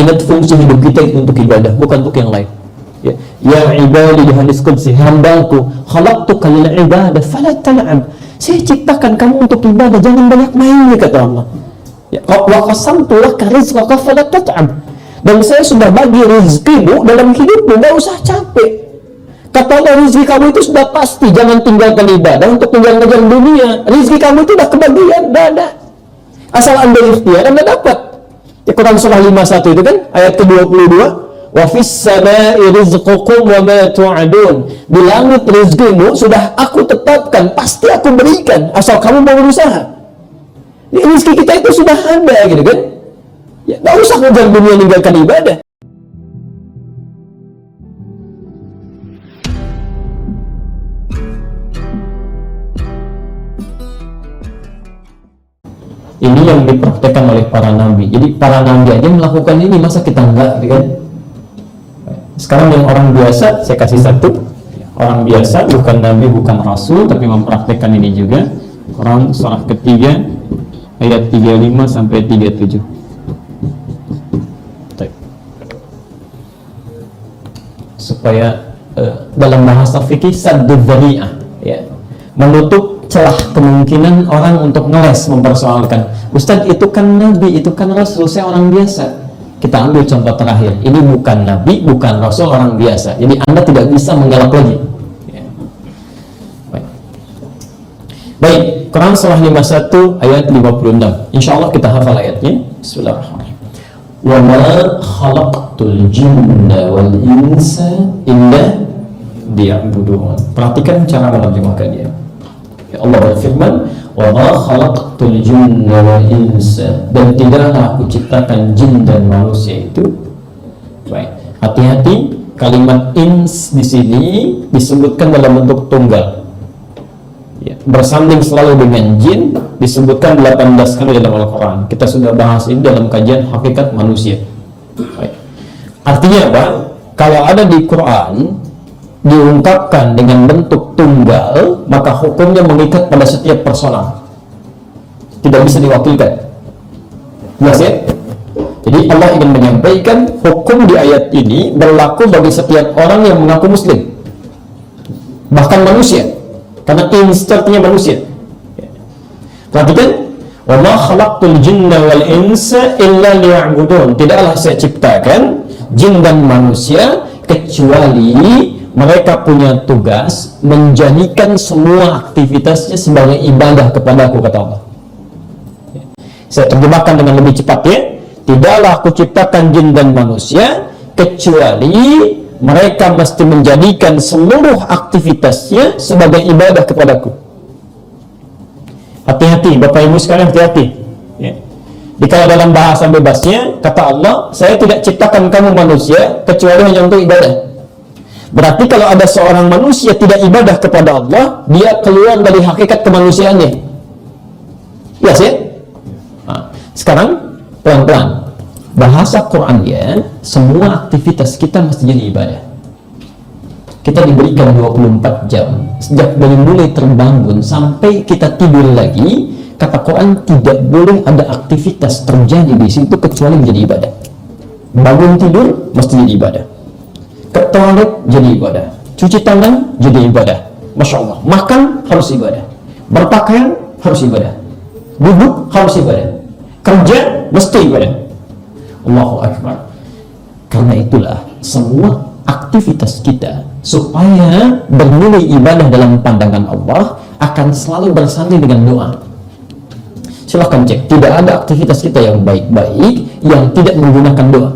Ingat fungsi hidup kita itu untuk ibadah, bukan untuk yang lain. Ya ibadi, di hadis qudsi, hambaku, khalaqtuka lil ibadah fala tal'ab. Saya ciptakan kamu untuk ibadah, jangan banyak main, kata Allah. Wa qasamtu laka rizqaka fala tat'ab. Dan saya sudah bagi rezekimu dalam hidupmu, enggak usah capek. Kata Allah, rezeki kamu itu sudah pasti, jangan tinggalkan ibadah untuk mengejar dunia. Rezeki kamu itu sudah kebagian, sudah ada. Asal Anda ikhtiar, Anda dapat. Quran surah 51 itu kan ayat ke-22, wa fis samai rizqukum wa ma tu'adun. Di langit rezekimu sudah aku tetapkan, pasti aku berikan asal kamu mau berusaha. Rezeki kita itu sudah ada, gitu kan? Ya, enggak usah ngejar dunia, ninggalkan ibadah. Ini yang dipraktekkan oleh para nabi. Jadi para nabi aja melakukan ini, masa kita enggak, kan? Sekarang yang orang biasa, saya kasih satu. Orang biasa, bukan nabi, bukan rasul, tapi mempraktekkan ini juga. Quran surah ketiga, ayat 35 sampai 37. Supaya dalam bahasa fikih saddud dzari'ah, ya, menutup celah kemungkinan orang untuk ngeles mempersoalkan, Ustadz itu kan nabi, itu kan rasul, saya orang biasa. Kita ambil contoh terakhir, ini bukan nabi, bukan rasul, orang biasa. Jadi Anda tidak bisa menggelak lagi. Ya. Baik, Quran surah 51 ayat 56. Insya Allah kita hafal ayatnya. Bismillahirrahmanirrahim. Wa ma khalaqtul jinna wal insa illa liya'budun. Perhatikan cara menerjemahkannya. Ya, Allah berfirman, wa ma khalaqtul jinna wal insa, dan tidaklah aku ciptakan jin dan manusia itu. Baik, hati-hati, kalimat ins di sini disebutkan dalam bentuk tunggal. Ya, bersanding selalu dengan jin disebutkan 18 kali dalam Al-Quran. Kita sudah bahas ini dalam kajian hakikat manusia. Baik. Artinya apa? Kalau ada di Quran diungkapkan dengan bentuk tunggal, maka hukumnya mengikat pada setiap personal, tidak bisa diwakilkan. Jelas ya? Jadi Allah ingin menyampaikan hukum di ayat ini berlaku bagi setiap orang yang mengaku muslim, bahkan manusia, karena instartnya manusia. Perhatikan, wa ma khalaqtul jinna wal insa illa liya'budun. Tidaklah saya ciptakan jin dan manusia kecuali mereka punya tugas menjadikan semua aktivitasnya sebagai ibadah kepadaku, kata Allah. Saya terjemahkan dengan lebih cepat ya. Tidaklah aku ciptakan jin dan manusia kecuali mereka mesti menjadikan seluruh aktivitasnya sebagai ibadah kepadaku. Hati-hati Bapak Ibu sekalian, hati-hati ya. Kalau dalam bahasa bebasnya kata Allah, saya tidak ciptakan kamu manusia kecuali hanya untuk ibadah. Berarti kalau ada seorang manusia tidak ibadah kepada Allah, dia keluar dari hakikat kemanusiaannya. Ya sih? Nah, sekarang pelan-pelan bahasa Quran ya, semua aktivitas kita mesti jadi ibadah. Kita diberikan 24 jam sejak dari mulai terbangun sampai kita tidur lagi. Kata Quran tidak boleh ada aktivitas terjadi di situ kecuali menjadi ibadah. Bangun tidur mesti jadi ibadah, ke toilet jadi ibadah, cuci tangan jadi ibadah, Masya Allah. Makan harus ibadah, berpakaian harus ibadah, duduk harus ibadah, kerja mesti ibadah. Allahu Akbar. Karena itulah semua aktivitas kita supaya bernilai ibadah dalam pandangan Allah akan selalu bersanding dengan doa. Silahkan cek, tidak ada aktivitas kita yang baik-baik yang tidak menggunakan doa.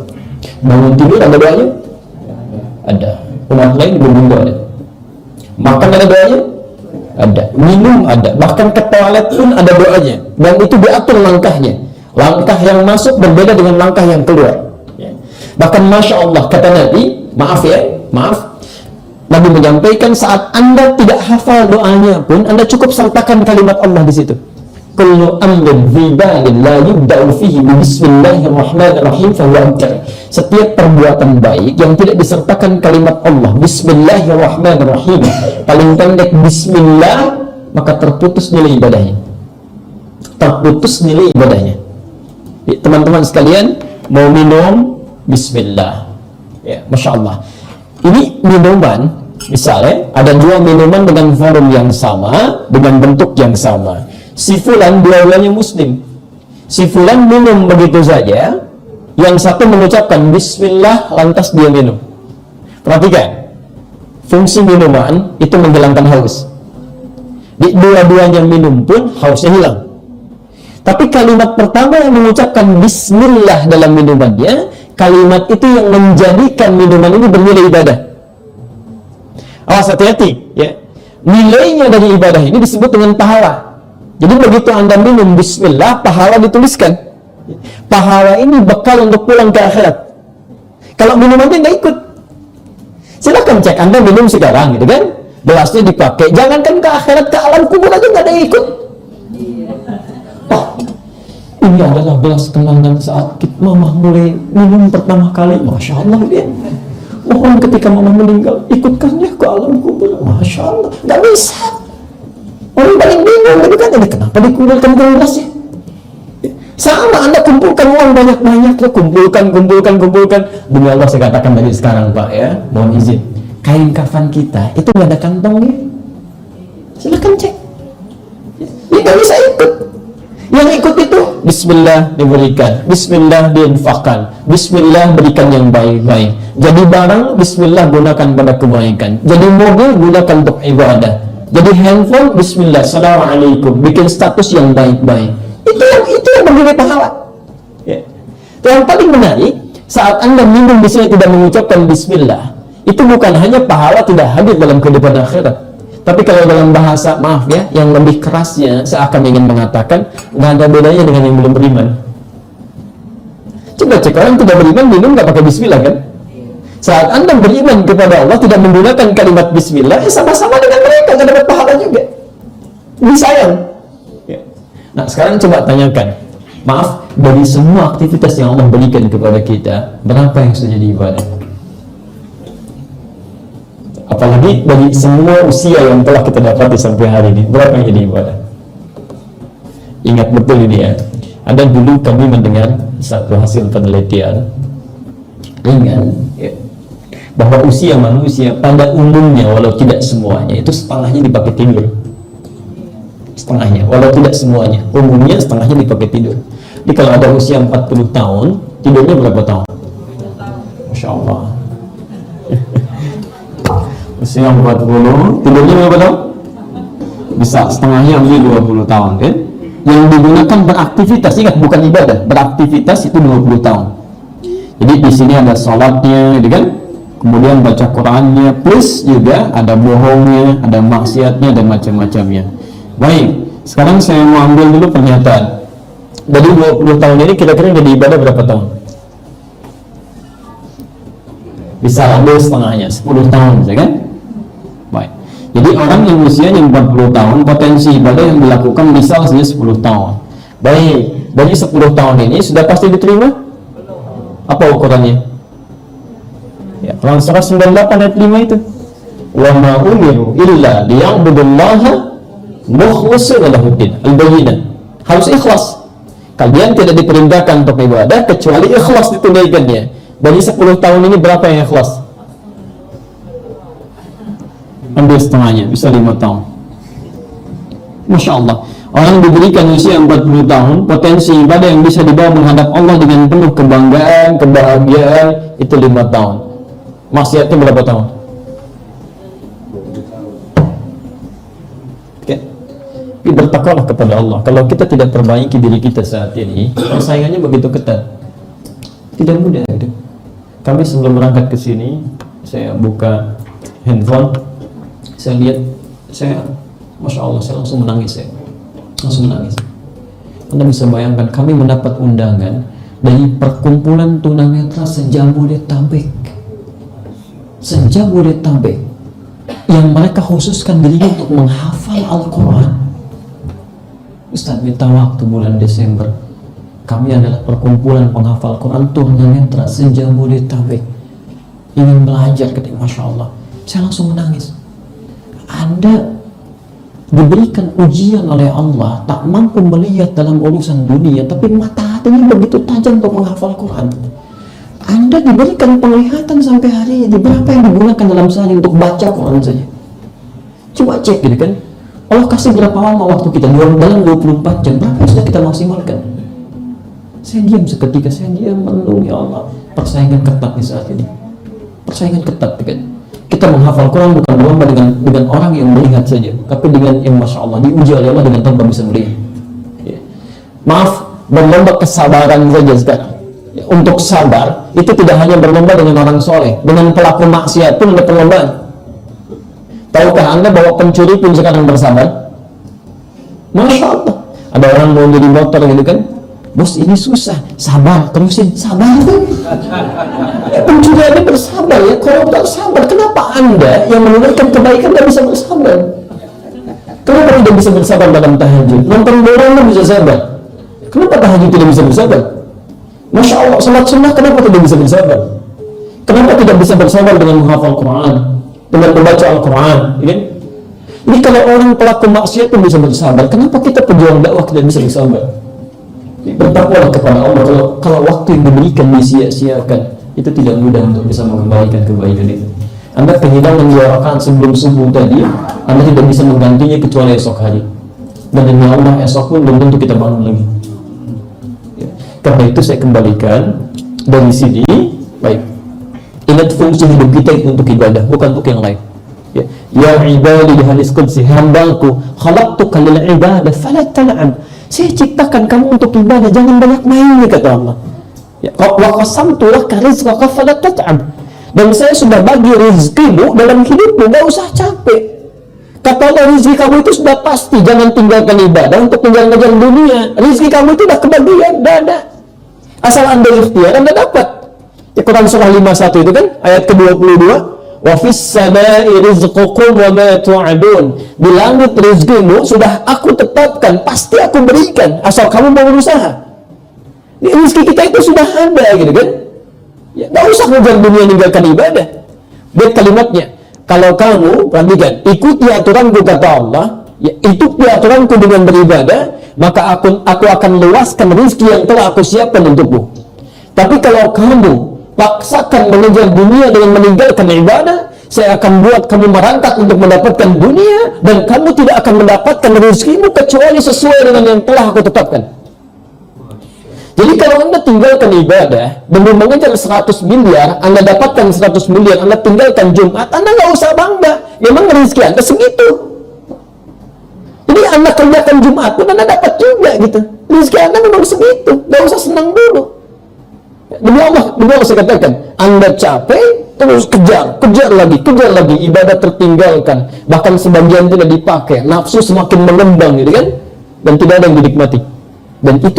Bangun tidur ada doanya? Ada. Umat lain belum ada. Makan ada doanya? Ada. Minum ada. Bahkan ke toilet pun ada doanya. Dan itu diatur langkahnya. Langkah yang masuk berbeda dengan langkah yang keluar. Bahkan Masya Allah, kata Nabi, maaf ya, maaf, Nabi menyampaikan saat Anda tidak hafal doanya pun, Anda cukup sertakan kalimat Allah di situ. Kullu amrin dhibalin la yubda'u fihi bismillahirrahmanirrahim fahuwa abtar. Setiap perbuatan baik yang tidak disertakan kalimat Allah bismillahirrahmanirrahim, paling pendek bismillah, maka terputus nilai ibadahnya. Terputus nilai ibadahnya. Teman-teman sekalian, mau minum, Bismillah. Ya, Masya Allah. Ini minuman, misalnya ada dua minuman dengan volume yang sama, dengan bentuk yang sama. Si fulan dua-duanya muslim. Si fulan minum begitu saja, yang satu mengucapkan Bismillah, lantas dia minum. Perhatikan, fungsi minuman itu menghilangkan haus. Di dua-duanya minum pun hausnya hilang. Tapi kalimat pertama yang mengucapkan Bismillah dalam minumannya, kalimat itu yang menjadikan minuman ini bernilai ibadah. Awas, hati-hati ya. Nilainya dari ibadah ini disebut dengan pahala. Jadi begitu Anda minum Bismillah, pahala dituliskan. Pahala ini bekal untuk pulang ke akhirat. Kalau minumannya nggak ikut, silakan cek, Anda minum sekarang gitu kan, gelasnya dipakai, jangankan ke akhirat, ke alam kubur aja nggak ada yang ikut. Oh, ini adalah gelas kenangan saat mama mulai minum pertama kali. Masya Allah dia. Mohon ketika mama meninggal, ikutkannya ke alam kubur. Masya Allah. Gak bisa. Orang paling bingung gitu kan. Ini kenapa dikumpulkan ke gelasnya? Sama, Anda kumpulkan uang banyak-banyaknya. Kumpulkan. Demi Allah saya katakan dari sekarang Pak ya, mohon izin, kain kafan kita itu gak ada kantongnya. Silakan cek. Ini gak bisa ikut. Yang ikut itu Bismillah diberikan, Bismillah diinfakkan, Bismillah berikan yang baik-baik. Jadi barang, Bismillah gunakan pada kebaikan. Jadi mobil, gunakan untuk ibadah. Jadi handphone, Bismillah, Assalamualaikum, bikin status yang baik-baik. Itu yang bernilai pahala. Ya. Yang paling menarik, saat Anda minum di sini tidak mengucapkan Bismillah, itu bukan hanya pahala tidak hadir dalam kehidupan akhirat. Tapi kalau dalam bahasa, maaf ya, yang lebih kerasnya, saya akan ingin mengatakan, nggak ada bedanya dengan yang belum beriman. Coba cek, orang tidak beriman, minum nggak pakai Bismillah kan? Saat Anda beriman kepada Allah, tidak menggunakan kalimat Bismillah, sama-sama dengan mereka, nggak dapat pahala juga. Ini sayang. Ya. Nah, sekarang coba tanyakan, maaf, dari semua aktivitas yang Allah berikan kepada kita, berapa yang sudah jadi ibadah? Apalagi dari semua usia yang telah kita dapati sampai hari ini, berapa yang jadi ibadah? Ingat betul ini ya. Ada dulu kami mendengar satu hasil penelitian ringan ya, bahwa usia manusia pada umumnya, walau tidak semuanya, itu setengahnya dipakai tidur. Setengahnya, walau tidak semuanya, umumnya setengahnya dipakai tidur. Jadi kalau ada usia 40 tahun, tidurnya berapa tahun? Masya Allah. Usia 40, tidurnya berapa tahun? Bisa setengahnya ambil 20 tahun kan? Yang digunakan beraktivitas, ingat bukan ibadah, beraktivitas itu 20 tahun. Jadi di sini ada sholatnya, gitu kan? Kemudian baca Qurannya, plus juga ada bohongnya, ada maksiatnya dan macam-macamnya. Baik, sekarang saya mau ambil dulu pernyataan. Dari 20 tahun ini kira-kira jadi ibadah berapa tahun? Bisa ambil setengahnya, 10 tahun, ya kan? Baik. Jadi orang yang usianya 40 tahun, potensi ibadah yang dilakukan bisa saja 10 tahun. Baik, dari 10 tahun ini sudah pasti diterima? Apa ukurannya? Ya, Quran surah 98 ayat 5 itu. Wa ma umiru illa liya'budullaha mukhlishina lahuddin. Al-Bayyinah. Harus ikhlas. Kalian tidak diperintahkan untuk ibadah kecuali ikhlas ditunaikannya. Dari 10 tahun ini berapa yang ikhlas? Ambil setengahnya, bisa 5 tahun. Masya Allah. Orang diberikan usia 40 tahun, potensi ibadah yang bisa dibawa menghadap Allah dengan penuh kebanggaan, kebahagiaan, itu 5 tahun. Maksiatnya berapa tahun? Oke. Tapi bertakwalah kepada Allah. Kalau kita tidak perbaiki diri kita saat ini, persaingannya begitu ketat. Tidak mudah gitu. Kami sebelum berangkat ke sini, saya buka handphone, saya lihat, Masya Allah, saya langsung menangis. Anda bisa bayangkan, kami mendapat undangan dari perkumpulan tunanetra se-Jabodetabek, yang mereka khususkan dirinya untuk menghafal Al-Quran. Ustaz minta waktu bulan Desember. Kami adalah perkumpulan penghafal Quran tunanetra se-Jabodetabek, ingin belajar ketika, Masya Allah, saya langsung menangis. Anda diberikan ujian oleh Allah, tak mampu melihat dalam urusan dunia, tapi mata hatinya begitu tajam untuk menghafal Quran. Anda diberikan penglihatan sampai hari ini, berapa yang digunakan dalam sehari untuk baca Quran saja? Coba cek gitu kan. Allah kasih berapa lama waktu kita dalam 24 jam, berapa yang sudah kita maksimalkan? Saya diam seketika, saya diam merenung, ya Allah, persaingan ketat di saat ini. Persaingan ketat kan. Kita menghafal Quran bukan berlomba dengan orang yang melihat saja, tapi dengan yang Masya Allah diuji oleh Allah dengan tanpa bisa melihat. Ya. Maaf, berlomba kesabaran saja sekarang. Ya, untuk sabar itu tidak hanya berlomba dengan orang soleh, dengan pelaku maksiat pun ada perlombaan. Tahukah Anda bahwa pencuri pun sekarang bersabar? Masya Allah. Ada orang mau jadi motor gitu kan, bos ini susah, sabar, terusin, sabar kan? Ya, pencuri ini bersabar ya, koruptor sabar. Kenapa Anda yang menunaikan kebaikan tidak bisa bersabar? Kenapa tidak bisa bersabar dalam tahajud? Nonton bola Anda bisa sabar. Kenapa tahajud tidak bisa bersabar? Masya Allah, salat sunnah kenapa tidak bisa bersabar? Kenapa tidak bisa bersabar dengan menghafal Quran, dengan membaca Al-Quran? Ya? Ini kalau orang pelaku maksiat pun bisa bersabar, kenapa kita pejuang dakwah tidak bisa bersabar? Bertakwalah kepada Allah. Kalau waktu yang diberikan disia-siakan, itu tidak mudah untuk bisa mengembalikan kebaikan itu. Anda kehilangan 2 rakaat sebelum subuh tadi, Anda tidak bisa menggantinya kecuali esok hari. Dan demi Allah, esok pun belum tentu kita bangun lagi. Ya. Karena itu saya kembalikan dari sini. Baik, ingat fungsi hidup kita itu untuk ibadah, bukan untuk yang lain. Ya ibadi, di hadis qudsi, hambaku khalaqtuka lil ibadah fala tal'ab. Saya ciptakan kamu untuk ibadah, jangan banyak mainnya, kata Allah. Ya, wa qasamtu laka rizqaka fala tat'ab. Dan saya sudah bagi rezekimu dalam hidupmu, enggak usah capek. Kata Allah, rezeki kamu itu sudah pasti, jangan tinggalkan ibadah untuk ngejar-ngejar dunia. Rezeki kamu itu sudah kebagian, sudah ada. Asal Anda ikhtiar, Anda dapat. Ya, Quran surah 51 itu kan, ayat ke-22. Wa fis samai rizqukum wa ma tu'adun. Di langit rezekimu sudah aku tetapkan, pasti aku berikan, asal kamu mau berusaha. Rezeki kita itu sudah ada gitu kan. Ya, gak usah ngejar dunia meninggalkan ibadah. Lihat kalimatnya, kalau kamu perhatikan, ikuti aturanku, kata Allah, ya, ikuti aturanku dengan beribadah, maka aku akan luaskan rezeki yang telah aku siapkan untukmu. Tapi kalau kamu paksakan mengejar dunia dengan meninggalkan ibadah, saya akan buat kamu merangkak untuk mendapatkan dunia, dan kamu tidak akan mendapatkan rezekimu kecuali sesuai dengan yang telah aku tetapkan. Jadi kalau Anda tinggalkan ibadah demi mengejar 100 miliar, Anda dapatkan 100 miliar, Anda tinggalkan Jumat, Anda nggak usah bangga, memang rezeki Anda segitu. Jadi Anda kerjakan Jumat pun Anda dapat juga gitu, rezeki Anda memang segitu, nggak usah senang dulu. Demi Allah saya katakan, Anda capek, terus kejar lagi, ibadah tertinggalkan, bahkan sebagian tidak dipakai, nafsu semakin mengembang gitu kan, dan tidak ada yang dinikmati. Dan itu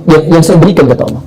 yang saya berikan, kata Allah.